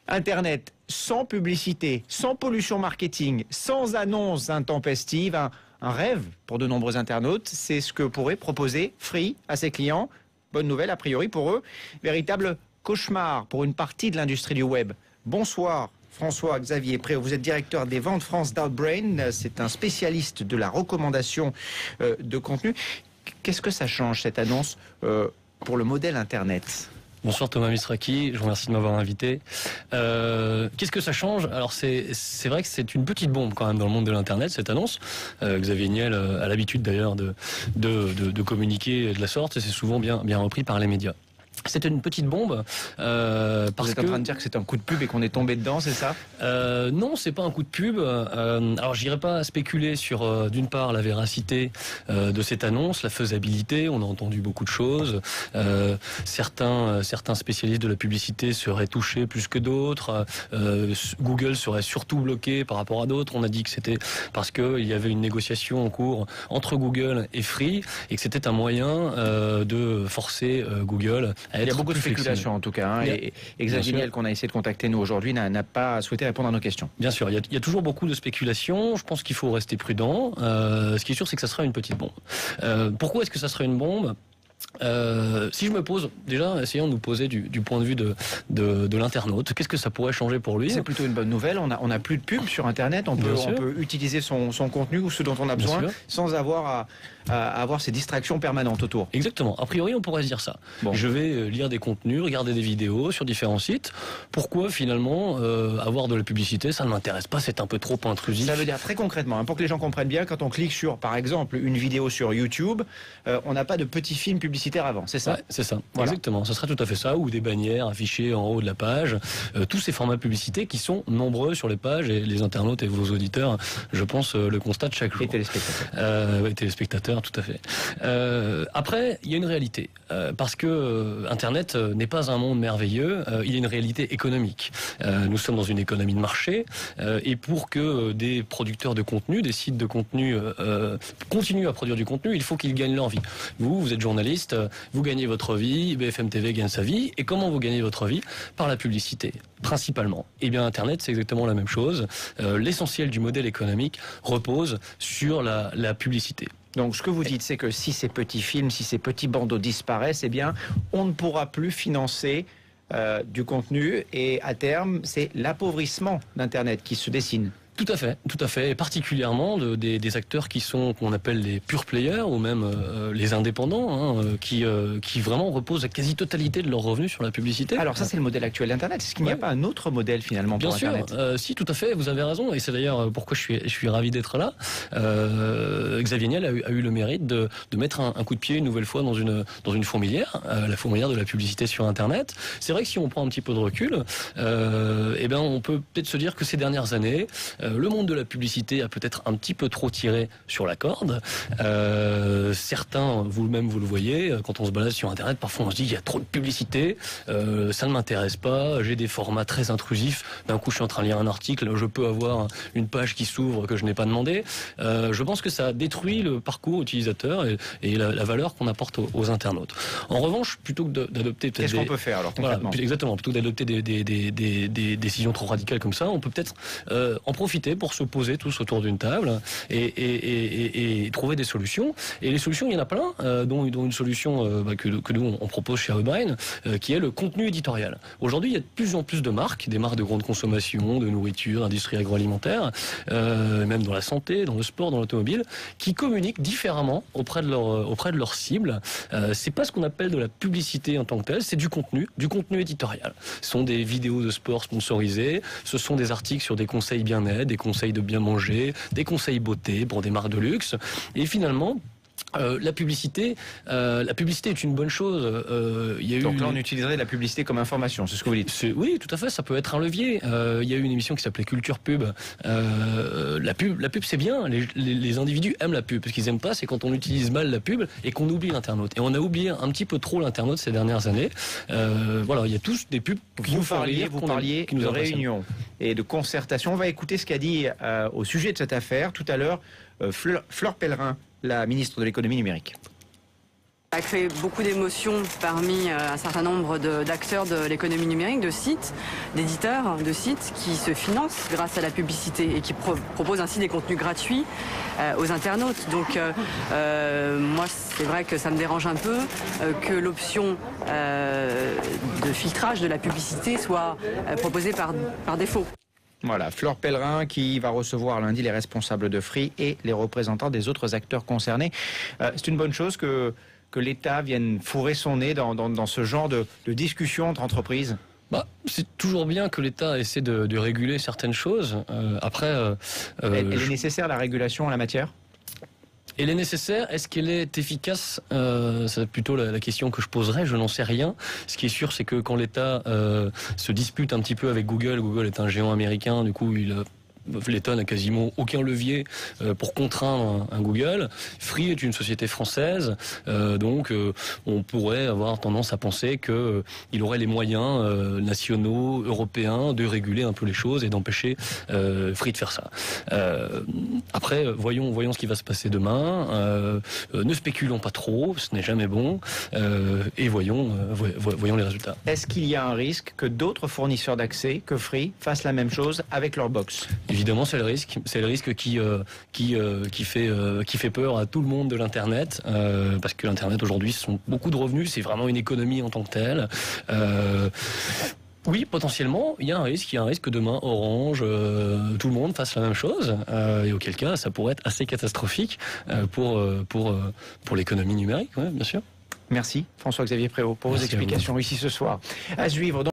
Internet sans publicité, sans pollution marketing, sans annonces intempestives, un rêve pour de nombreux internautes. C'est ce que pourrait proposer Free à ses clients. Bonne nouvelle a priori pour eux. Véritable cauchemar pour une partie de l'industrie du web. Bonsoir François-Xavier Préau, vous êtes directeur des ventes France d'Outbrain. C'est un spécialiste de la recommandation de contenu. Qu'est-ce que ça change cette annonce pour le modèle Internet ? Bonsoir Thomas Misraki, je vous remercie de m'avoir invité. Qu'est-ce que ça change ? Alors c'est vrai que c'est une petite bombe quand même dans le monde de l'Internet, cette annonce. Xavier Niel a l'habitude d'ailleurs de communiquer de la sorte, et c'est souvent bien repris par les médias. C'était une petite bombe parce Vous êtes en train de dire que c'est un coup de pub et qu'on est tombé dedans, c'est ça ? Non, c'est pas un coup de pub. Alors j'irai pas spéculer sur d'une part la véracité de cette annonce, la faisabilité. On a entendu beaucoup de choses. Certains spécialistes de la publicité seraient touchés plus que d'autres. Google serait surtout bloqué par rapport à d'autres. On a dit que c'était parce qu'il y avait une négociation en cours entre Google et Free et que c'était un moyen de forcer Google. Il y a beaucoup de spéculations en tout cas, et Xavier Niel, qu'on a essayé de contacter nous aujourd'hui, n'a pas souhaité répondre à nos questions. Bien sûr, il y a toujours beaucoup de spéculations. Je pense qu'il faut rester prudent. Ce qui est sûr, c'est que ça sera une petite bombe. Pourquoi est-ce que ça serait une bombe ? Si je me pose, déjà, essayons de nous poser du point de vue de l'internaute. Qu'est-ce que ça pourrait changer pour lui ? C'est plutôt une bonne nouvelle. On a plus de pub sur Internet. On peut utiliser son contenu ou ce dont on a besoin sans avoir à avoir ces distractions permanentes autour. Exactement. A priori, on pourrait se dire ça. Bon. Je vais lire des contenus, regarder des vidéos sur différents sites. Pourquoi finalement avoir de la publicité, ça ne m'intéresse pas, c'est un peu trop intrusif. Ça veut dire très concrètement, pour que les gens comprennent bien, quand on clique sur, par exemple, une vidéo sur YouTube, on n'a pas de petits films publicitaires avant, c'est ça ? Ouais, c'est ça. Voilà. Exactement. Ça serait tout à fait ça, ou des bannières affichées en haut de la page. Tous ces formats publicités qui sont nombreux sur les pages, et les internautes et vos auditeurs, je pense, le constatent chaque jour. Et téléspectateurs. Téléspectateurs, tout à fait. Après, il y a une réalité, parce que Internet n'est pas un monde merveilleux, il y a une réalité économique. Nous sommes dans une économie de marché, et pour que des producteurs de contenu, des sites de contenu continuent à produire du contenu, il faut qu'ils gagnent leur vie. Vous êtes journaliste, vous gagnez votre vie, BFM TV gagne sa vie, et comment vous gagnez votre vie ? Par la publicité, principalement. Eh bien, Internet, c'est exactement la même chose. L'essentiel du modèle économique repose sur la publicité. Donc ce que vous dites, c'est que si ces petits films, si ces petits bandeaux disparaissent, eh bien, on ne pourra plus financer du contenu, et à terme, c'est l'appauvrissement d'Internet qui se dessine. Tout à fait, et particulièrement des acteurs qu'on appelle les pure players, ou même les indépendants, qui vraiment reposent la quasi-totalité de leurs revenus sur la publicité. Alors ça, c'est le modèle actuel d'Internet. Est-ce qu'il n'y a pas un autre modèle finalement pour Internet ? Bien sûr, si, tout à fait, vous avez raison, et c'est d'ailleurs pourquoi je suis ravi d'être là. Xavier Niel a eu le mérite de mettre un coup de pied une nouvelle fois dans une fourmilière, la fourmilière de la publicité sur Internet. C'est vrai que si on prend un petit peu de recul, on peut peut-être se dire que ces dernières années, le monde de la publicité a peut-être un petit peu trop tiré sur la corde. Certains, vous-même, vous le voyez, quand on se balade sur Internet, parfois on se dit il y a trop de publicité, ça ne m'intéresse pas, j'ai des formats très intrusifs, d'un coup je suis en train de lire un article, je peux avoir une page qui s'ouvre que je n'ai pas demandé. Je pense que ça détruit le parcours utilisateur et la valeur qu'on apporte aux internautes. En revanche, plutôt que d'adopter peut-être Qu'est-ce qu'on peut faire alors concrètement ? Exactement, plutôt que d'adopter des décisions trop radicales comme ça, on peut peut-être en profiter pour se poser tous autour d'une table et trouver des solutions. Et les solutions, il y en a plein, dont une solution que nous on propose chez Outbrain, qui est le contenu éditorial. Aujourd'hui, il y a de plus en plus de marques, des marques de grande consommation, de nourriture, d'industrie agroalimentaire, même dans la santé, dans le sport, dans l'automobile, qui communiquent différemment auprès de leur cible. C'est pas ce qu'on appelle de la publicité en tant que telle, c'est du contenu éditorial. Ce sont des vidéos de sport sponsorisées, ce sont des articles sur des conseils bien-être, des conseils de bien manger, des conseils beauté pour des marques de luxe. Et finalement, la publicité est une bonne chose. Donc là, on utiliserait la publicité comme information, c'est ce que vous dites ? Oui, tout à fait, ça peut être un levier. Il y a eu une émission qui s'appelait Culture Pub. La pub, c'est bien. Les individus aiment la pub. Ce qu'ils n'aiment pas, c'est quand on utilise mal la pub et qu'on oublie l'internaute. Et on a oublié un petit peu trop l'internaute ces dernières années. Il y a tous des pubs qui vous parliez de réunion et de concertation. On va écouter ce qu'a dit au sujet de cette affaire tout à l'heure Fleur Pellerin, la ministre de l'économie numérique. Ça a créé beaucoup d'émotions parmi un certain nombre d'acteurs de l'économie numérique, de sites, d'éditeurs de sites qui se financent grâce à la publicité et qui proposent ainsi des contenus gratuits aux internautes. Donc moi, c'est vrai que ça me dérange un peu que l'option de filtrage de la publicité soit proposée par défaut. Voilà, Fleur Pellerin qui va recevoir lundi les responsables de Free et les représentants des autres acteurs concernés. C'est une bonne chose que l'État vienne fourrer son nez dans ce genre de discussion entre entreprises. C'est toujours bien que l'État essaie de réguler certaines choses. Elle est nécessaire, la régulation en la matière ? Elle est nécessaire. Est-ce qu'elle est efficace ? C'est plutôt la question que je poserais. Je n'en sais rien. Ce qui est sûr, c'est que quand l'État se dispute un petit peu avec Google, Google est un géant américain, du coup, l'État n'a quasiment aucun levier pour contraindre un Google. Free est une société française, donc on pourrait avoir tendance à penser qu'il aurait les moyens nationaux, européens, de réguler un peu les choses et d'empêcher Free de faire ça. Après, voyons ce qui va se passer demain. Ne spéculons pas trop, ce n'est jamais bon, et voyons les résultats. Est-ce qu'il y a un risque que d'autres fournisseurs d'accès que Free fassent la même chose avec leur box ? Évidemment, c'est le risque. C'est le risque qui fait peur à tout le monde de l'Internet, parce que l'Internet aujourd'hui, ce sont beaucoup de revenus. C'est vraiment une économie en tant que telle. Oui, potentiellement, il y a un risque que demain Orange, tout le monde fasse la même chose, et auquel cas, ça pourrait être assez catastrophique pour l'économie numérique, ouais, bien sûr. Merci François-Xavier Prévost pour vos explications ici ce soir. À suivre.